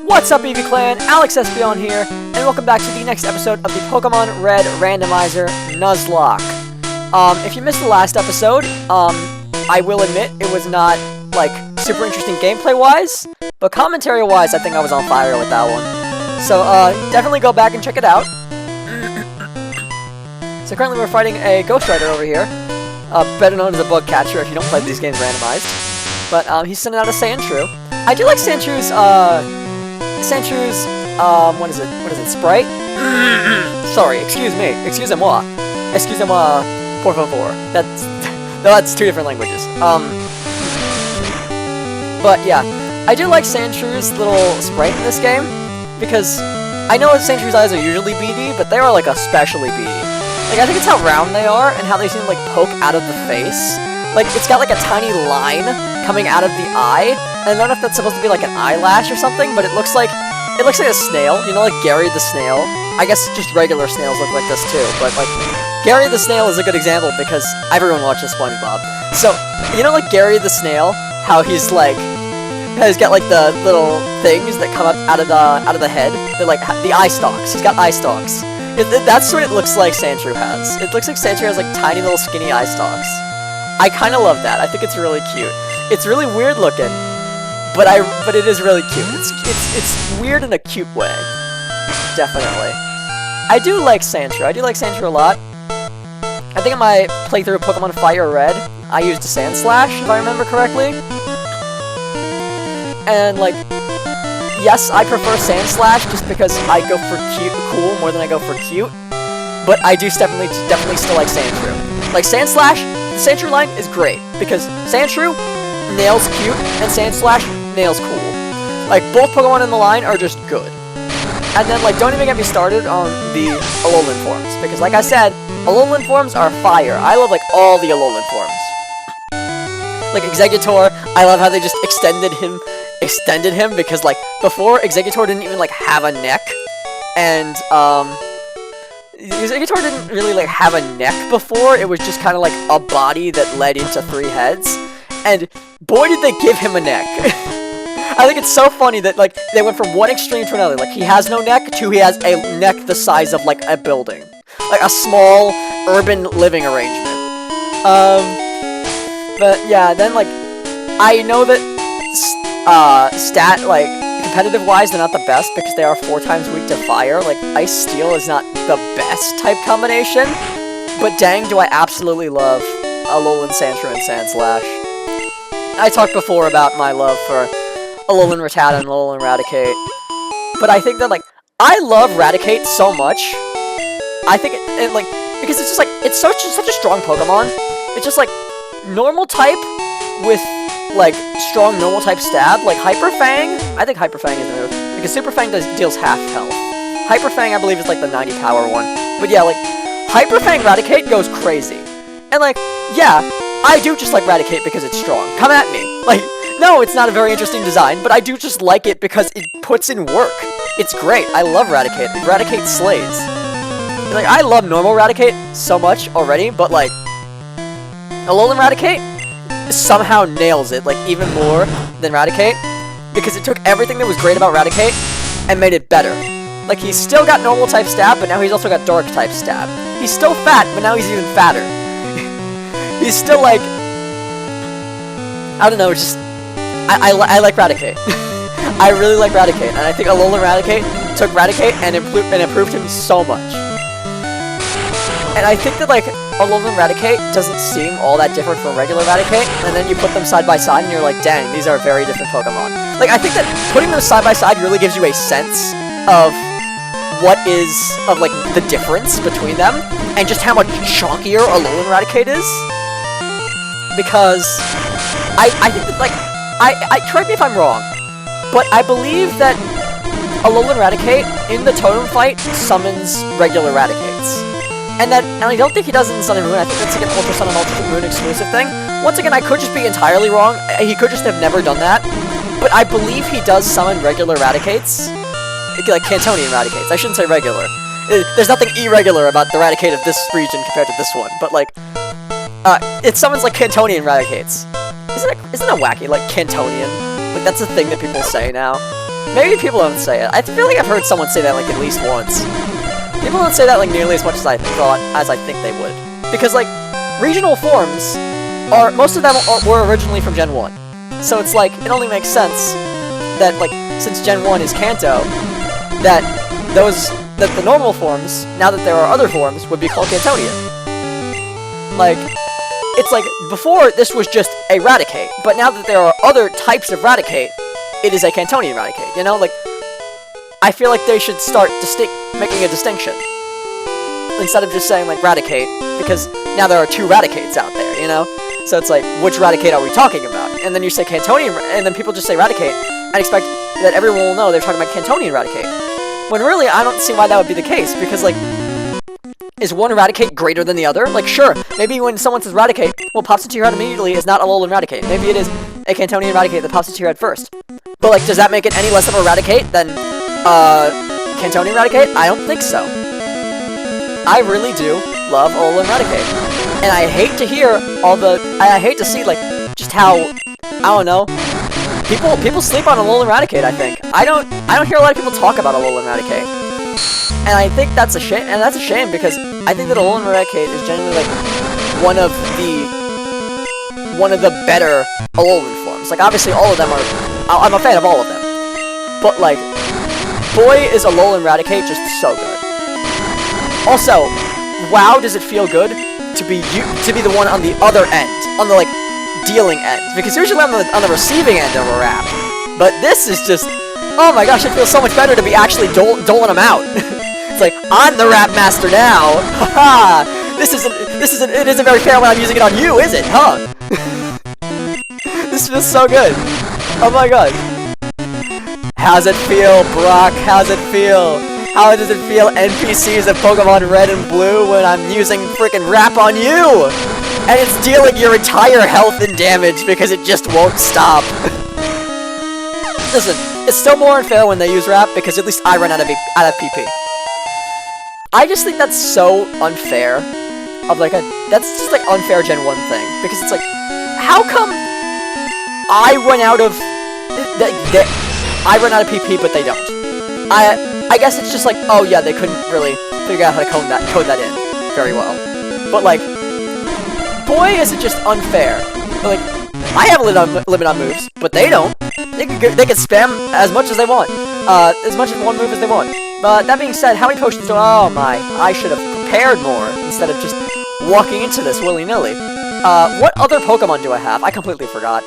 What's up, EV Clan? Alex SBon here, and welcome back to the next episode of the Pokemon Red Randomizer Nuzlocke. If you missed the last episode, I will admit it was not, like, super interesting gameplay-wise, but commentary-wise, I think I was on fire with that one. So, definitely go back and check it out. So currently we're fighting a Ghost Rider over here, better known as a bug catcher if you don't play these games randomized. But, he's sending out a Sandshrew. I do like Sandshrews, what is it, Sprite? Sorry, excusez-moi, por favor. That's two different languages. But yeah, I do like Sandshrews' little Sprite in this game, because I know Sandshrews' eyes are usually beady, but they are, like, especially beady. Like, I think it's how round they are, and how they seem to, like, poke out of the face. Like, it's got, like, a tiny line coming out of the eye, and I don't know if that's supposed to be, like, an eyelash or something, but it looks like a snail, you know, like Gary the Snail. I guess just regular snails look like this too, but, like, Gary the Snail is a good example because everyone watches SpongeBob. So, you know, like Gary the Snail, how he's, like, he's got, like, the little things that come up out of the head? They're, like, the eye stalks. He's got eye stalks. That's what it looks like Sandshrew has. It looks like Sandshrew has, like, tiny little skinny eye stalks. I kind of love that. I think it's really cute. It's really weird looking, but it is really cute. It's weird in a cute way. Definitely. I do like Sandshrew. I do like Sandshrew a lot. I think in my playthrough of Pokemon Fire Red, I used a Sand Slash, if I remember correctly. And, like, yes, I prefer Sand Slash just because I go for cool more than I go for cute. But I do definitely still like Sandshrew. Like, Sand Slash, the Sandshrew line is great because Sandshrew nails cute and Sand Slash nails cool. Like, both Pokemon in the line are just good. And then, like, don't even get me started on the Alolan forms, because, like I said, Alolan forms are fire. I love, like, all the Alolan forms. Like, Exeggutor, I love how they just extended him, because, like, before, Exeggutor didn't even, like, have a neck, and, Exeggutor didn't really, like, have a neck before. It was just kind of, like, a body that led into 3 heads, and boy did they give him a neck. I think it's so funny that, like, they went from one extreme to another. Like, he has no neck to he has a neck the size of, like, a building. Like, a small urban living arrangement. But, yeah, then, like, I know that, competitive-wise, they're not the best because they are 4 times weak to fire. Like, Ice-Steel is not the best type combination. But dang, do I absolutely love Alolan Sandshrew and Sandslash. I talked before about my love for Alolan Rattata and Alolan Raticate, but I think that, like, I love Raticate so much. I think it like, because it's just, like, it's such a strong Pokemon. It's just, like, normal type with, like, strong normal type stab. Like, Hyper Fang, I think Hyper Fang is the move, because Super Fang deals half health. Hyper Fang, I believe, is, like, the 90 power one. But yeah, like, Hyper Fang Raticate goes crazy. And, like, yeah, I do just like Raticate because it's strong. Come at me. Like, no, it's not a very interesting design, but I do just like it because it puts in work. It's great. I love Raticate. Raticate slays. Like, I love normal Raticate so much already, but, like, Alolan Raticate somehow nails it, like, even more than Raticate, because it took everything that was great about Raticate and made it better. Like, he's still got normal type stab, but now he's also got dark type stab. He's still fat, but now he's even fatter. He's still, like, I don't know, just, I like Raticate. I really like Raticate, and I think Alolan Raticate took Raticate and improved him so much. And I think that, like, Alolan Raticate doesn't seem all that different from regular Raticate, and then you put them side by side and you're like, dang, these are very different Pokemon. Like, I think that putting them side by side really gives you a sense of like, the difference between them, and just how much chunkier Alolan Raticate is. Because I think that, like, I correct me if I'm wrong, but I believe that Alolan Raticate in the Totem fight summons regular Raticates. And I don't think he does it in Sun and Moon. I think that's like an Ultra Sun and Ultra Moon exclusive thing. Once again, I could just be entirely wrong. He could just have never done that. But I believe he does summon regular Raticates. Like, Cantonian Raticates. I shouldn't say regular. There's nothing irregular about the Raticate of this region compared to this one. But, like, it summons, like, Cantonian Raticates. Isn't it wacky, like, Cantonian? Like, that's a thing that people say now. maybe people don't say it. I feel like I've heard someone say that, like, at least once. People don't say that, like, nearly as much as I thought, as I think they would. Because, like, regional forms most of them were originally from Gen 1. So it's like, it only makes sense that, like, since Gen 1 is Kanto, that the normal forms, now that there are other forms, would be called Kantonian. Like, it's like, before this was just a Raticate, but now that there are other types of Raticate, it is a Kantonian Raticate, you know? Like, I feel like they should start making a distinction. Instead of just saying, like, Raticate, because now there are 2 Raticates out there, you know? So it's like, which Raticate are we talking about? And then you say Kantonian, and then people just say Raticate, and expect that everyone will know they're talking about Kantonian Raticate. When really, I don't see why that would be the case, because, like, is one Raticate greater than the other? Like, sure, maybe when someone says Raticate, what pops into your head immediately is not Alolan Raticate. Maybe it is a Kantonian Raticate that pops into your head first. But, like, does that make it any less of a Raticate than, Kantonian Raticate? I don't think so. I really do love Alolan Raticate. And I hate to hear I hate to see, like, just how, I don't know, people sleep on Alolan Raticate, I think. I don't hear a lot of people talk about Alolan Raticate. And I think that's a shame, because I think that Alolan Raticate is genuinely, like, one of the better Alolan forms. Like, obviously all of them are, I'm a fan of all of them. But, like, boy is Alolan Raticate just so good. Also, wow, does it feel good to be the one on the other end, on the, like, dealing end, because usually I'm on the receiving end of a rap, but this is just, oh my gosh, it feels so much better to be actually doling them out. It's like, I'm the rap master now, haha, it isn't very fair when I'm using it on you, is it, huh? This feels so good, oh my god. How's it feel, Brock, how's it feel? How does it feel, NPCs of Pokemon Red and Blue, when I'm using frickin' rap on you? And it's dealing your entire health and damage because it just won't stop. Listen, it's still more unfair when they use rap because at least I run out of PP. I just think that's so unfair. That's just like unfair Gen 1 thing. Because it's like, how come I run out of PP but they don't? I guess it's just like, oh yeah, they couldn't really figure out how to code that in very well. But like, boy, is it just unfair. But, like, I have a limit on moves, but they don't. They can spam as much as they want, as much of one move as they want. But that being said, how many potions do? Oh my, I should have prepared more instead of just walking into this willy-nilly. What other Pokemon do I have? I completely forgot.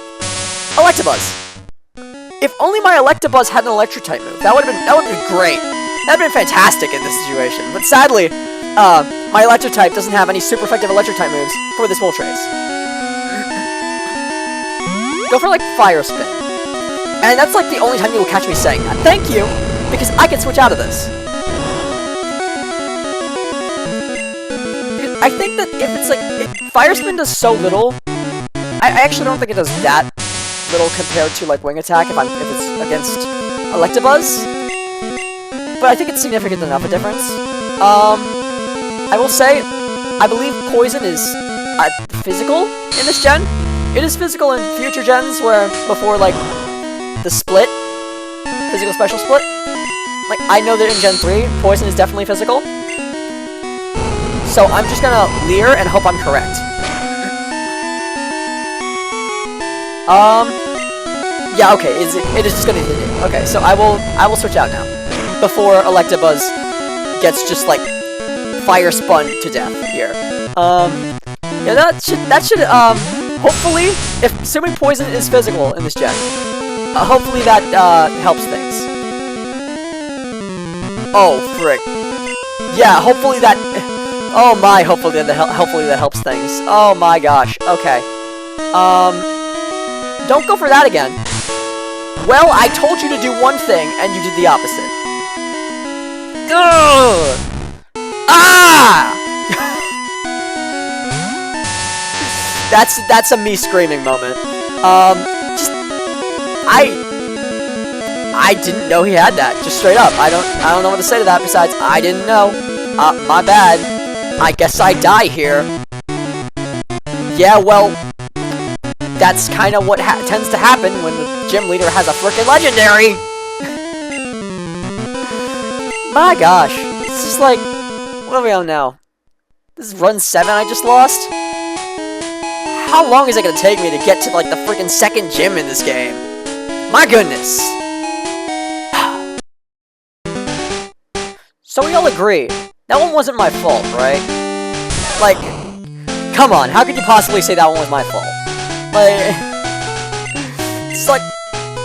Electabuzz. If only my Electabuzz had an Electric-type move, that would have been great. That would have been fantastic in this situation. But sadly, my Electric-type doesn't have any super effective Electric-type moves for this MOLTRES. Go for, like, Fire Spin. And that's, like, the only time you will catch me saying that. Thank you, because I can switch out of this. I think that if it's, like, Fire Spin does so little, I actually don't think it does that little compared to, like, Wing Attack if it's against Electabuzz. But I think it's significant enough a difference. I will say, I believe Poison is physical in this gen. It is physical in future gens where before, like, the split, physical special split. Like, I know that in Gen 3, Poison is definitely physical. So I'm just gonna leer and hope I'm correct. Yeah, okay, it is just gonna hit it. Okay, so I will switch out now. Before Electabuzz gets just, like, fire spun to death here. Yeah, that should, hopefully, assuming Poison is physical in this gen, hopefully that, helps things. Oh, frick. Yeah, hopefully that, oh my, hopefully that helps things. Oh my gosh, okay. Don't go for that again. Well, I told you to do one thing, and you did the opposite. Ugh! Ah! That's a me screaming moment. I didn't know he had that. Just straight up. I don't know what to say to that besides I didn't know. My bad. I guess I die here. Yeah, well, that's kind of what tends to happen when the gym leader has a frickin' legendary. My gosh. It's just like, what are we on now? This is run 7 I just lost? How long is it gonna take me to get to, like, the freaking second gym in this game? My goodness. So we all agree, that one wasn't my fault, right? Like, come on, how could you possibly say that one was my fault? Like, it's like,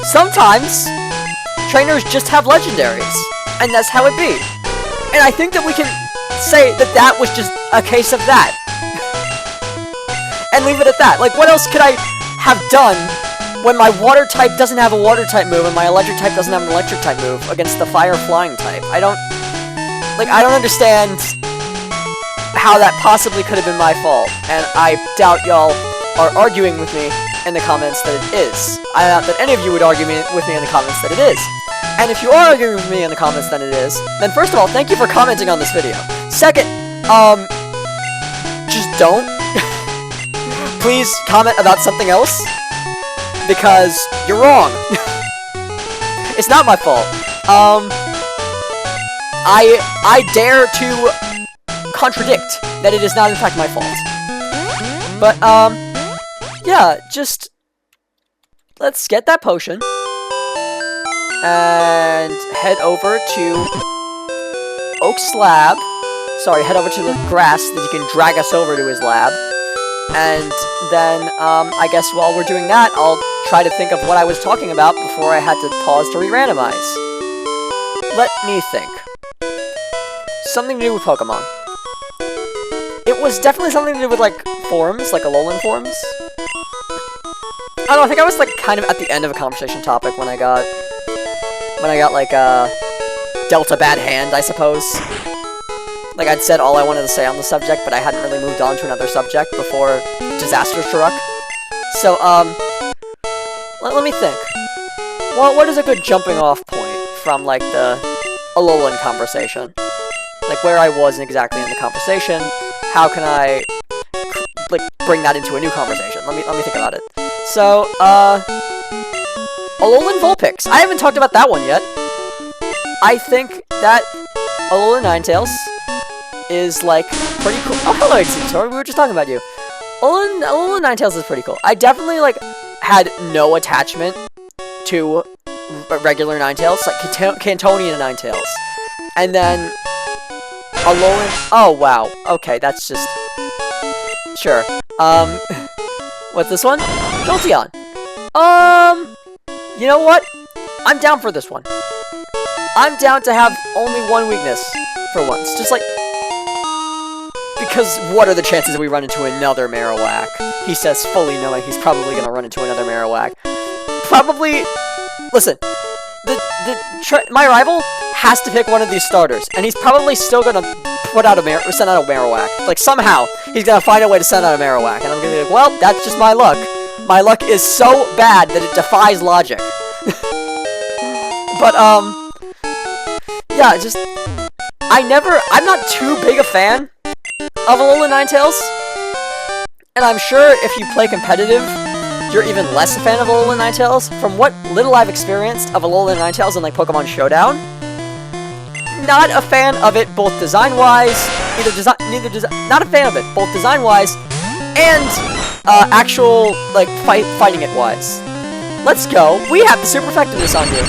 sometimes, trainers just have legendaries, and that's how it be. And I think that we can say that that was just a case of that. And leave it at that. Like, what else could I have done when my water type doesn't have a water type move and my electric type doesn't have an electric type move against the fire flying type? I don't understand how that possibly could have been my fault, and I doubt y'all are arguing with me in the comments that it is. I doubt that any of you would argue with me in the comments that it is. And if you are arguing with me in the comments that it is, then first of all, thank you for commenting on this video. Second, just don't. Please comment about something else, because you're wrong. It's not my fault. I dare to contradict that it is not in fact my fault. But, yeah, just, let's get that potion, and head over to Oak's lab. Sorry, head over to the grass that you can drag us over to his lab. And then, I guess while we're doing that, I'll try to think of what I was talking about before I had to pause to re-randomize. Let me think. Something to do with Pokemon. It was definitely something to do with, like, forums, like Alolan forums. I don't know, I think I was, like, kind of at the end of a conversation topic when I got, like, dealt a bad hand, I suppose. Like, I'd said all I wanted to say on the subject, but I hadn't really moved on to another subject before disaster struck. So, let me think. Well, what is a good jumping off point from, like, the Alolan conversation? Like, where I wasn't exactly in the conversation, how can I, like, bring that into a new conversation? Let me think about it. So, Alolan Vulpix. I haven't talked about that one yet. I think that Alolan Ninetales is, like, pretty cool. Oh, hello, Executor. We were just talking about you. Alolan Ninetales is pretty cool. I definitely, like, had no attachment to regular Ninetales, like Cantonian Ninetales. And then Alolan... Oh, wow. Okay, that's just... Sure. What's this one? Jolteon. You know what? I'm down for this one. I'm down to have only one weakness for once. Just like... Because what are the chances that we run into another Marowak? He says, fully knowing he's probably gonna run into another Marowak. Probably... Listen. My rival has to pick one of these starters, and he's probably still gonna send out a Marowak. Like, somehow, he's gonna find a way to send out a Marowak, and I'm gonna be like, well, that's just my luck. My luck is so bad that it defies logic. But, yeah, just, I'm not too big a fan of Alolan Ninetales, and I'm sure if you play competitive, you're even less a fan of Alolan Ninetales. From what little I've experienced of Alolan Ninetales in, like, Pokemon Showdown, not a fan of it both design-wise, not a fan of it both design-wise and actual, like, fighting it wise. Let's go. We have the super effectiveness on you.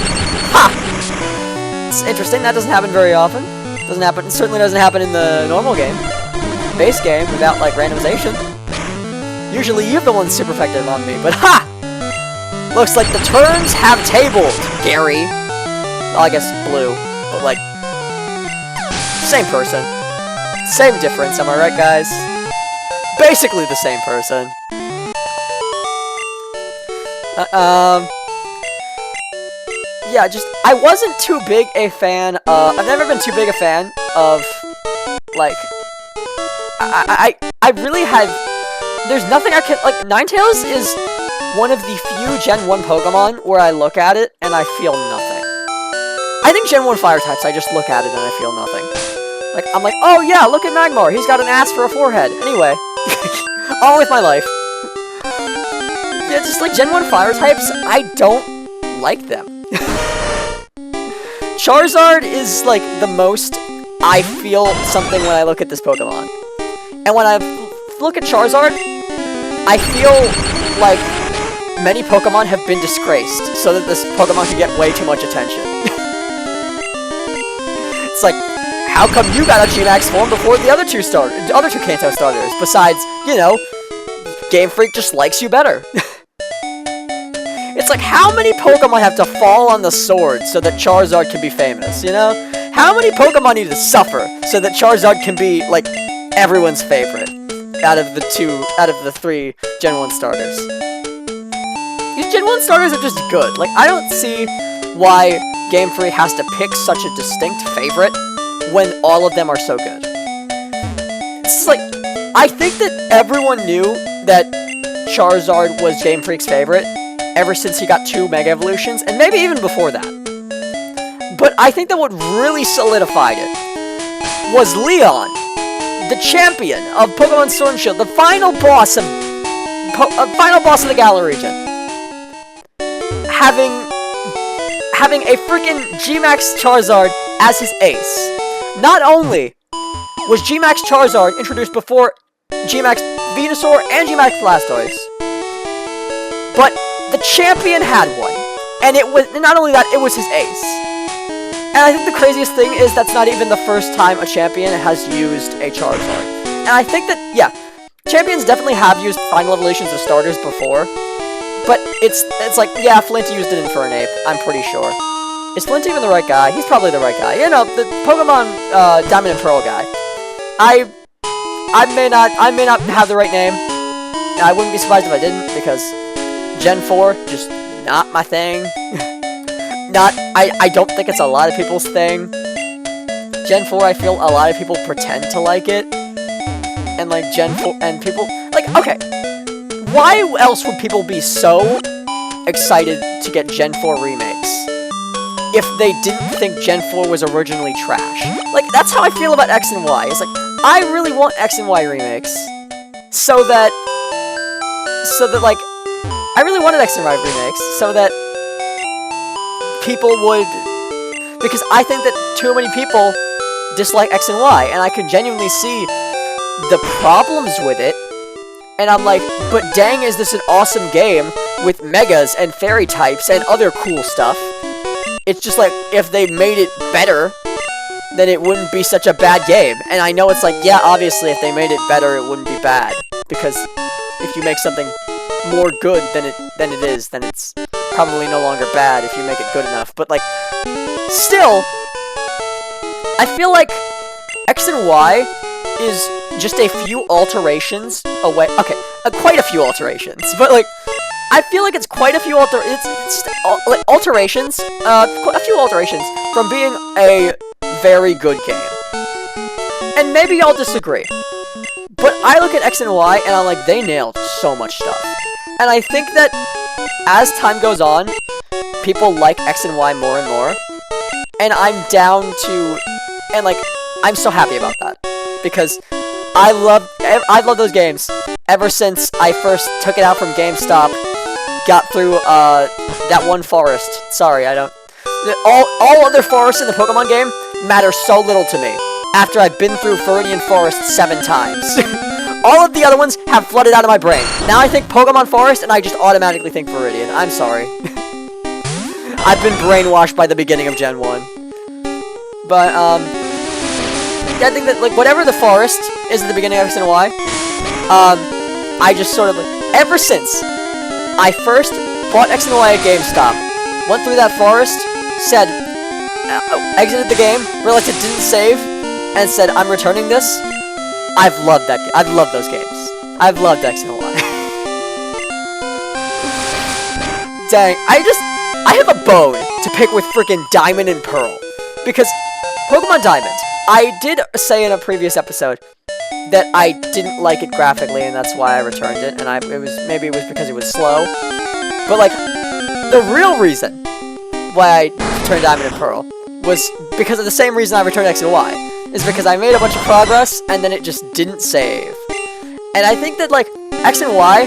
Ha! It's interesting. That doesn't happen very often. Doesn't happen. It certainly doesn't happen in the normal game, base game, without, like, randomization. Usually you're the one super effective on me, but ha! Looks like the turns have tabled, Gary. Well, I guess blue, but, like, same person. Same difference, am I right, guys? Basically the same person. Yeah, just, I wasn't too big a fan of, I've never been too big a fan of, like, I really have, there's nothing I can, like, Ninetales is one of the few Gen 1 Pokemon where I look at it and I feel nothing. I think Gen 1 Fire types, I just look at it and I feel nothing. Like, I'm like, oh yeah, look at Magmar, he's got an ass for a forehead. Anyway, on with my life. Yeah, just like Gen 1 Fire types, I don't like them. Charizard is, like, the most I feel something when I look at this Pokemon. And when I look at Charizard, I feel like many Pokemon have been disgraced so that this Pokemon can get way too much attention. It's like, how come you got a G-Max form before the other two Kanto starters? Besides, you know, Game Freak just likes you better. It's like, how many Pokemon have to fall on the sword so that Charizard can be famous, you know? How many Pokemon need to suffer so that Charizard can be, like, everyone's favorite out of the 3 Gen 1 starters? These Gen 1 starters are just good. Like, I don't see why Game Freak has to pick such a distinct favorite when all of them are so good. It's like, I think that everyone knew that Charizard was Game Freak's favorite ever since he got 2 Mega Evolutions, and maybe even before that. But I think that what really solidified it was Leon, the champion of Pokemon Sword and Shield, the final boss of the Galar region, having a freaking G-Max Charizard as his ace. Not only was G-Max Charizard introduced before G-Max Venusaur and G-Max Blastoise, but the champion had one, and it was not only that, it was his ace. And I think the craziest thing is that's not even the first time a champion has used a Charizard. And I think that, yeah, champions definitely have used final evolutions of starters before, but it's like, yeah, Flint used it in Infernape, I'm pretty sure. Is Flint even the right guy? He's probably the right guy. You know, the Pokemon Diamond and Pearl guy. I may not have the right name. I wouldn't be surprised if I didn't, because Gen 4, just not my thing. I don't think it's a lot of people's thing. Gen 4, I feel a lot of people pretend to like it. And, like, Gen 4, and people, like, okay. Why else would people be so excited to get Gen 4 remakes if they didn't think Gen 4 was originally trash? Like, that's how I feel about X and Y. It's like, I really want X and Y remakes so that, like, I really wanted X and Y remakes so that people would, because I think that too many people dislike X and Y, and I could genuinely see the problems with it, and I'm like, but dang, is this an awesome game with Megas and Fairy types and other cool stuff. It's just like, if they made it better, then it wouldn't be such a bad game. And I know it's like, yeah, obviously, if they made it better, it wouldn't be bad, because if you make something more good than it is, then it's probably no longer bad if you make it good enough. But, like, still, I feel like X and Y is just a few alterations away. Okay, quite a few alterations, but, like, I feel like it's quite a few like, alterations, a few alterations from being a very good game. And maybe y'all disagree, but I look at X and Y and I'm like, they nailed so much stuff. And I think that as time goes on, people like X and Y more and more. And I'm down to, and like, I'm so happy about that. Because I've loved those games ever since I first took it out from GameStop, got through, that one forest. Sorry, I don't, all other forests in the Pokemon game matter so little to me, after I've been through Viridian Forest 7 times. All of the other ones have flooded out of my brain. Now I think Pokemon Forest, and I just automatically think Viridian. I'm sorry. I've been brainwashed by the beginning of Gen 1. But, yeah, I think that, like, whatever the forest is at the beginning of X and Y, I just sort of, like, ever since I first bought X and Y at GameStop, went through that forest, said, exited the game, realized it didn't save, and said, I'm returning this. I've loved that. I've loved those games. I've loved X and Y. Dang, I have a bone to pick with freaking Diamond and Pearl. Because Pokemon Diamond, I did say in a previous episode that I didn't like it graphically, and that's why I returned it, and maybe it was because it was slow. But, like, the real reason why I returned Diamond and Pearl was because of the same reason I returned X and Y. Is because I made a bunch of progress, and then it just didn't save. And I think that, like, X and Y,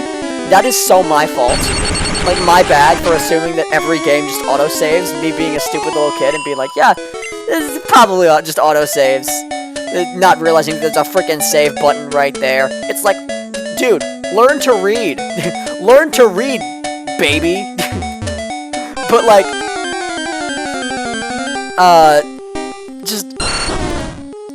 that is so my fault. Like, my bad for assuming that every game just auto-saves, me being a stupid little kid and being like, yeah, this is probably just auto-saves. Not realizing there's a freaking save button right there. It's like, dude, learn to read. Learn to read, baby. But, like, just,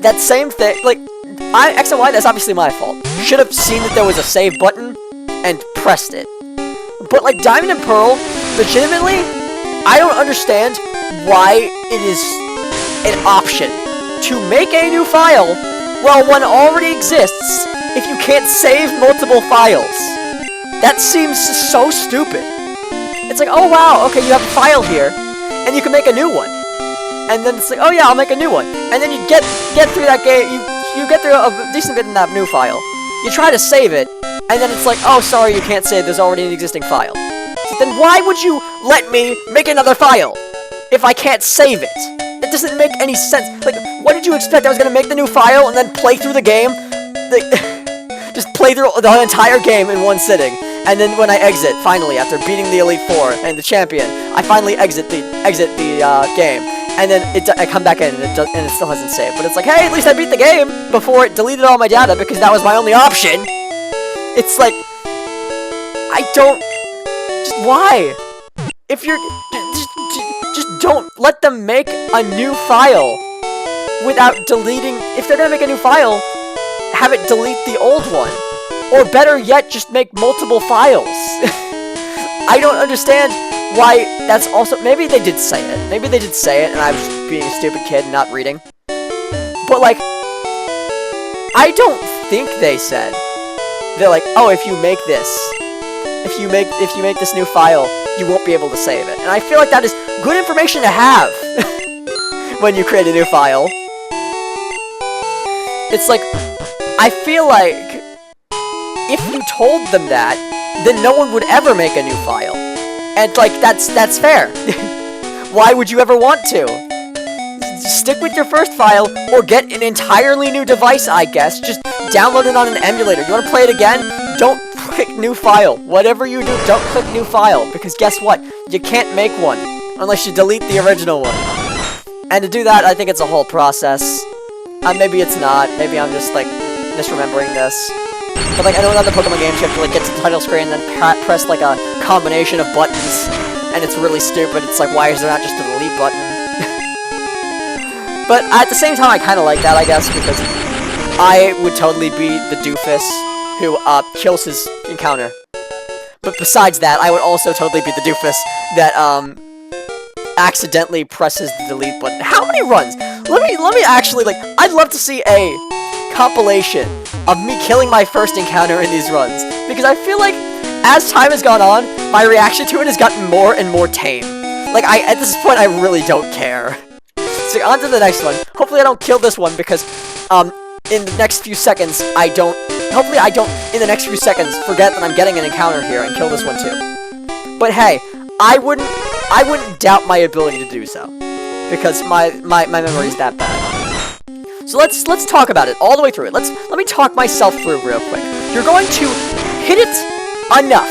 that same thing, like, X and Y, that's obviously my fault. Should have seen that there was a save button and pressed it. But, like, Diamond and Pearl, legitimately, I don't understand why it is an option to make a new file while one already exists if you can't save multiple files. That seems so stupid. It's like, oh wow, okay, you have a file here, and you can make a new one. And then it's like, oh yeah, I'll make a new one. And then you get through that game, you get through a decent bit in that new file. You try to save it, and then it's like, oh, sorry, you can't save, there's already an existing file. So then why would you let me make another file if I can't save it? It doesn't make any sense. Like, what did you expect? I was gonna make the new file and then play through the game? Like, just play through the entire game in one sitting. And then when I exit, finally, after beating the Elite Four and the champion, I finally exit the game. And then I come back in, and it still hasn't saved. But it's like, hey, at least I beat the game before it deleted all my data, because that was my only option. It's like, I don't... Just why? If you're... Just don't let them make a new file without deleting... If they're gonna make a new file, have it delete the old one. Or better yet, just make multiple files. I don't understand why that's also... Maybe they did say it. Maybe they did say it, and I was being a stupid kid and not reading. But, like, I don't think they said. They're like, oh, if you make this, if you make this new file, you won't be able to save it. And I feel like that is good information to have when you create a new file. It's like, I feel like if you told them that, then no one would ever make a new file. And, like, that's fair. Why would you ever want to? Stick with your first file, or get an entirely new device, I guess. Just download it on an emulator. You want to play it again? Don't click new file. Whatever you do, don't click new file. Because guess what? You can't make one unless you delete the original one. And to do that, I think it's a whole process. Maybe it's not. Maybe I'm just, like, misremembering this. But, like, I know in other Pokemon games you have to, like, get to the title screen and then press, like, a combination of buttons. And it's really stupid. It's like, why is there not just a delete button? But at the same time, I kind of like that, I guess, because I would totally be the doofus who, kills his encounter. But besides that, I would also totally be the doofus that, accidentally presses the delete button. How many runs? Let me actually, like, I'd love to see a compilation of me killing my first encounter in these runs, because I feel like as time has gone on, my reaction to it has gotten more and more tame. Like, at this point, I really don't care. So, on to the next one. Hopefully I don't kill this one, because, in the next few seconds, hopefully I don't, in the next few seconds, forget that I'm getting an encounter here and kill this one too. But hey, I wouldn't doubt my ability to do so, because my memory is that bad. So let's talk about it all the way through it. Let me talk myself through real quick. You're going to hit it enough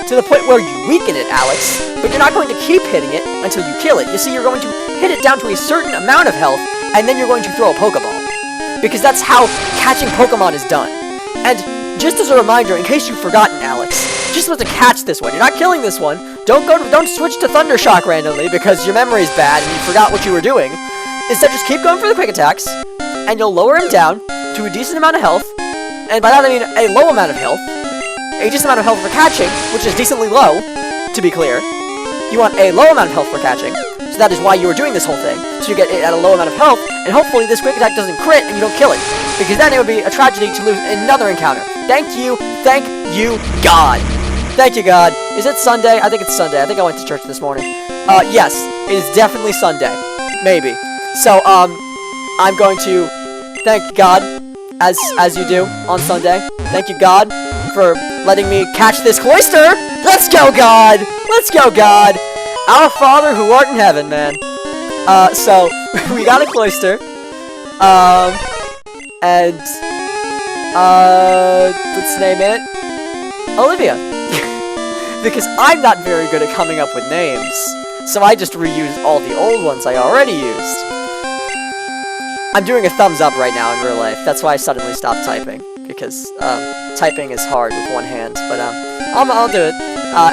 to the point where you weaken it, Alex, but you're not going to keep hitting it until you kill it. You see, you're going to hit it down to a certain amount of health, and then you're going to throw a Pokeball, because that's how catching Pokemon is done. And just as a reminder, in case you've forgotten, Alex, you're supposed to catch this one. You're not killing this one. Don't switch to Thunder Shock randomly because your memory's bad and you forgot what you were doing. Instead, just keep going for the quick attacks, and you'll lower him down to a decent amount of health, and by that I mean a low amount of health, a decent amount of health for catching, which is decently low, to be clear. You want a low amount of health for catching, so that is why you are doing this whole thing, so you get it at a low amount of health, and hopefully this quick attack doesn't crit and you don't kill it, because then it would be a tragedy to lose another encounter. Thank you, God. Thank you, God. Is it Sunday? I think it's Sunday. I think I went to church this morning. Yes, it is definitely Sunday. Maybe. So, I'm going to thank God, as you do on Sunday. Thank you, God, for letting me catch this cloister. Let's go, God. Let's go, God. Our Father who art in heaven, man. So, we got a cloister. And, let's name it Olivia. because I'm not very good at coming up with names. So I just reused all the old ones I already used. I'm doing a thumbs up right now in real life. That's why I suddenly stopped typing. Because typing is hard with one hand. But I'll do it.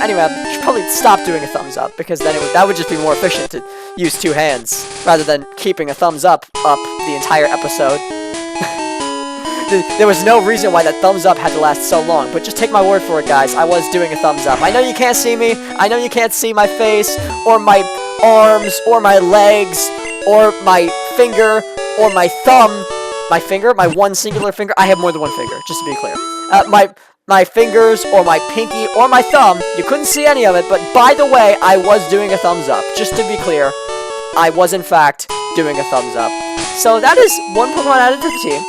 Anyway, I should probably stop doing a thumbs up. Because then that would just be more efficient to use two hands. Rather than keeping a thumbs up the entire episode. There was no reason why that thumbs up had to last so long, but just take my word for it, guys. I was doing a thumbs up. I know you can't see me. I know you can't see my face, or my arms, or my legs, or my finger, or my thumb. My finger? My one singular finger? I have more than one finger, just to be clear. My fingers, or my pinky, or my thumb. You couldn't see any of it, but by the way, I was doing a thumbs up. Just to be clear, I was in fact doing a thumbs up. So that is one Pokemon added to the team,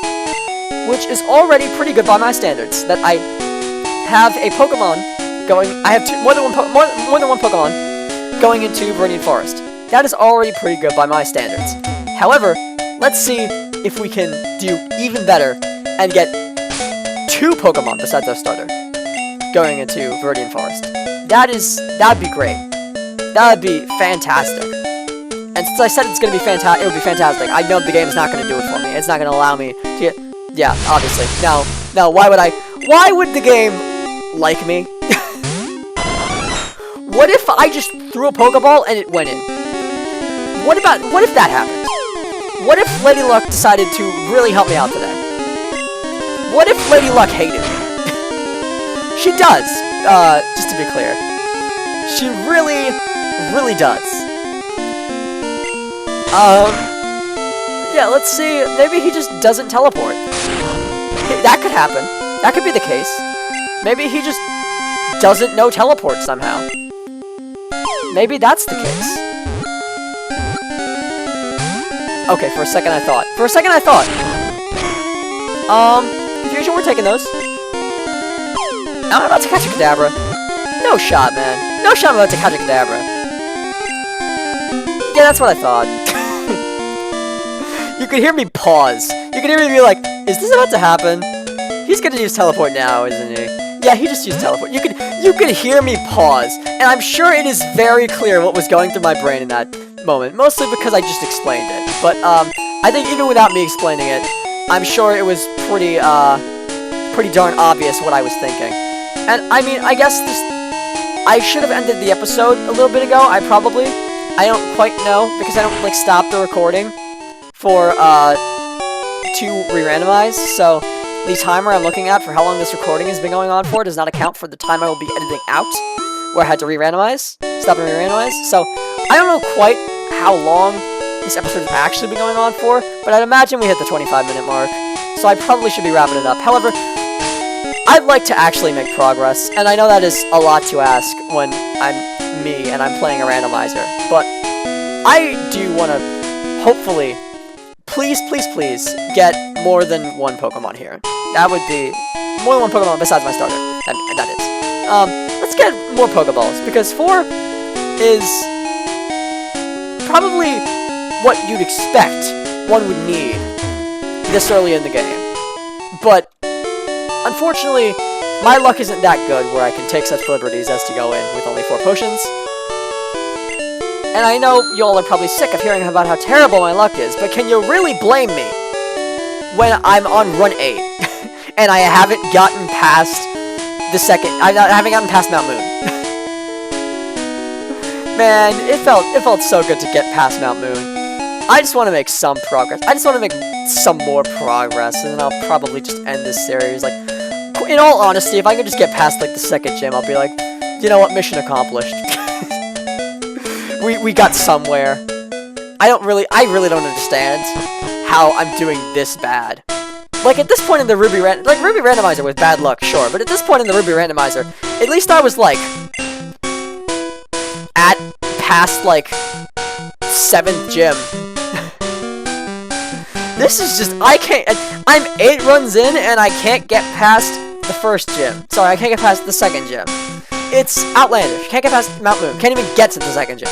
which is already pretty good by my standards. That I have a Pokemon going. I have more than one Pokemon going into Viridian Forest. That is already pretty good by my standards. However, let's see if we can do even better and get two Pokemon besides our starter going into Viridian Forest. That'd be great. That'd be fantastic. And since I said it's gonna be fantastic, it would be fantastic. I know the game's not gonna do it for me. It's not gonna allow me to get. Yeah, obviously. Now, why would the game like me? What if I just threw a Pokeball and it went in? What if that happened? What if Lady Luck decided to really help me out today? What if Lady Luck hated me? She does, just to be clear. She really, really does. Yeah, let's see. Maybe he just doesn't teleport. That could happen. That could be the case. Maybe he just doesn't know teleport somehow. Maybe that's the case. Okay, for a second I thought. Confusion, we're taking those. I'm about to catch a Kadabra. No shot, man. No shot I'm about to catch a Kadabra. Yeah, that's what I thought. You could hear me pause. You could hear me be like, is this about to happen? He's gonna use teleport now, isn't he? Yeah, he just used teleport. You could hear me pause. And I'm sure it is very clear what was going through my brain in that moment. Mostly because I just explained it. But, I think even without me explaining it, I'm sure it was pretty darn obvious what I was thinking. And, I mean, I guess I should have ended the episode a little bit ago. I don't quite know, because I don't, stop the recording for, to re-randomize, so the timer I'm looking at for how long this recording has been going on for does not account for the time I will be editing out, where I had to re-randomize, stop and re-randomize, so I don't know quite how long this episode has actually been going on for, but I'd imagine we hit the 25-minute mark, so I probably should be wrapping it up. However, I'd like to actually make progress, and I know that is a lot to ask when I'm me and I'm playing a randomizer, but I do want to, hopefully, please get more than one Pokemon here. That would be more than one Pokemon besides my starter. That is. Let's get more Pokeballs, because 4 is probably what you'd expect one would need this early in the game. But, unfortunately, my luck isn't that good where I can take such liberties as to go in with only 4 potions. And I know y'all are probably sick of hearing about how terrible my luck is, but can you really blame me when I'm on run 8 and I haven't gotten past I haven't gotten past Mount Moon? Man, it felt so good to get past Mount Moon. I just want to make some progress. I just want to make some more progress, and then I'll probably just end this series. Like, in all honesty, if I could just get past the second gym, I'll be like, you know what, mission accomplished. We got somewhere. I really don't understand how I'm doing this bad. Like, at this point in the Ruby Randomizer was bad luck, sure, but at this point in the Ruby Randomizer, at least I was, past, 7th gym. This is just, I'm 8 runs in, and I can't get past the first gym. Sorry, I can't get past the second gym. It's outlandish. Can't get past Mount Moon. Can't even get to the second gym.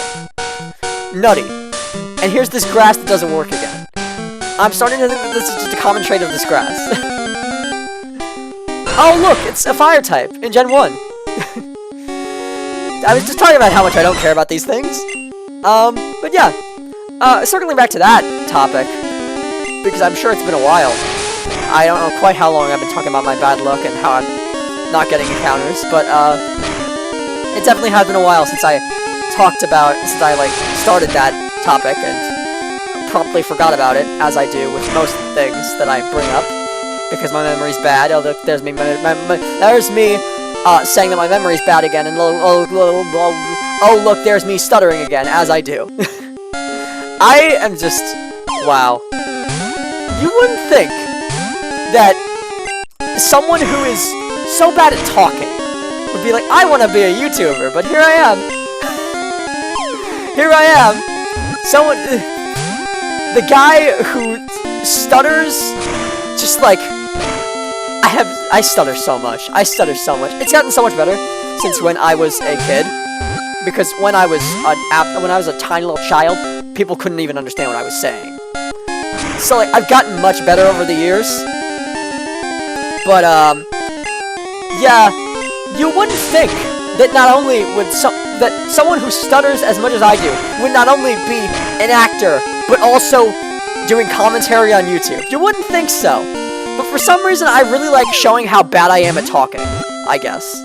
Nutty. And here's this grass that doesn't work again. I'm starting to think that this is just a common trait of this grass. Oh, look! It's a fire type in Gen 1. I was just talking about how much I don't care about these things. But yeah. Circling back to that topic, because I'm sure it's been a while. I don't know quite how long I've been talking about my bad luck and how I'm not getting encounters, but, it definitely has been a while since I started that topic and promptly forgot about it, as I do with most things that I bring up, because my memory's bad. Oh, look, there's me, there's me, saying that my memory's bad again, and oh, look, there's me stuttering again, as I do. I am just, wow. You wouldn't think that someone who is so bad at talking would be like, I want to be a YouTuber, but here I am. Here I am. Someone, the guy who stutters, just like, I stutter so much. I stutter so much. It's gotten so much better since when I was a kid, because when I was a tiny little child, people couldn't even understand what I was saying. So, like, I've gotten much better over the years. But, yeah, you wouldn't think that not only would that someone who stutters as much as I do would not only be an actor, but also doing commentary on YouTube. You wouldn't think so. But for some reason, I really like showing how bad I am at talking, I guess.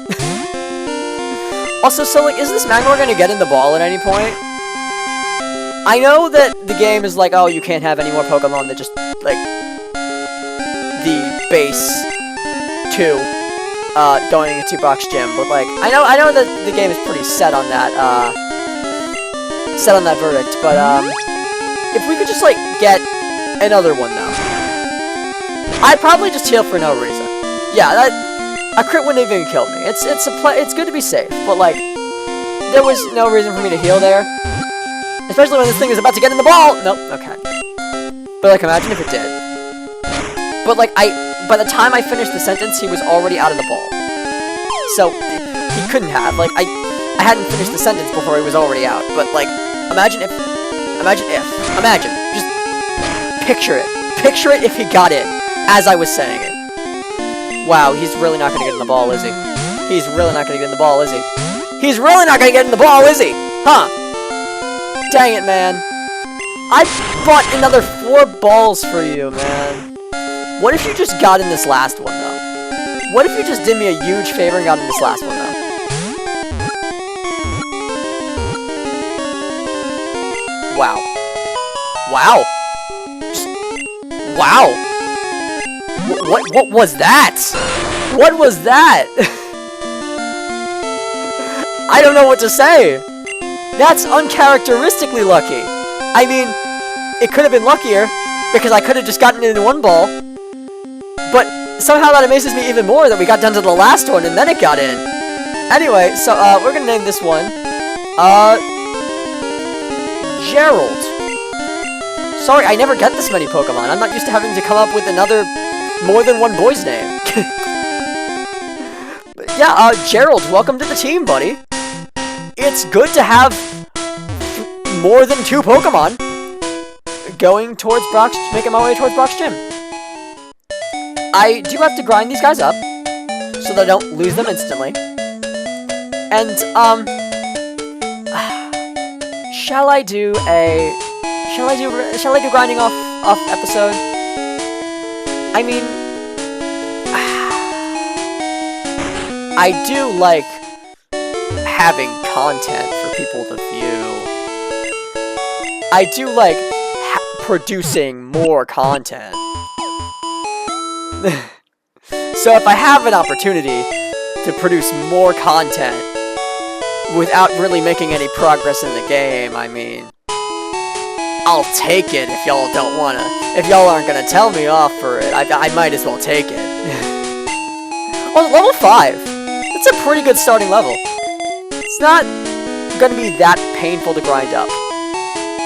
Also, so, like, is this Magmar gonna get in the ball at any point? I know that the game is like, oh, you can't have any more Pokemon that just, like, the base 2, going into Brock's gym, but, like, I know that the game is pretty set on that verdict, but, if we could just, like, get another one, though. I'd probably just heal for no reason. Yeah, a crit wouldn't even kill me. It's good to be safe, but, like, there was no reason for me to heal there. Especially when this thing is about to get in the ball! Nope, okay. But, like, imagine if it did. But, like, by the time I finished the sentence, he was already out of the ball. So, he couldn't have. Like, I hadn't finished the sentence before he was already out. But, like, imagine, just picture it. Picture it if he got in, as I was saying it. Wow, he's really not gonna get in the ball, is he? He's really not gonna get in the ball, is he? He's really not gonna get in the ball, is he? Huh? Dang it, man. I bought another 4 balls for you, man. What if you just got in this last one, though? What if you just did me a huge favor and got in this last one, though? Wow. Wow. Just, wow. What was that? What was that? I don't know what to say. That's uncharacteristically lucky. I mean, it could have been luckier, because I could have just gotten in 1 ball. But somehow that amazes me even more that we got down to the last one and then it got in. Anyway, so we're gonna name this one Gerald. Sorry, I never get this many Pokemon. I'm not used to having to come up with more than one boy's name. But yeah, Gerald, welcome to the team, buddy. It's good to have more than 2 Pokemon making my way towards Brock's gym. I do have to grind these guys up so that I don't lose them instantly. And, shall I do grinding off episode? I mean, I do like having content for people to view. I do like producing more content. So if I have an opportunity to produce more content without really making any progress in the game, I mean, I'll take it if y'all don't wanna. If y'all aren't gonna tell me off for it, I might as well take it. Oh, level 5. That's a pretty good starting level. It's not gonna be that painful to grind up.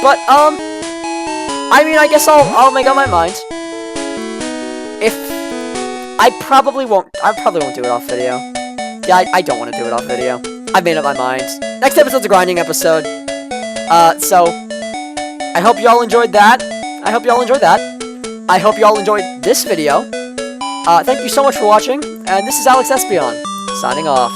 But, I mean, I guess I'll make up my mind. I probably won't do it off video. Yeah, I don't want to do it off video. I've made up my mind. Next episode's a grinding episode. So, I hope y'all enjoyed that. I hope y'all enjoyed this video. Thank you so much for watching, and this is Alex Espion, signing off.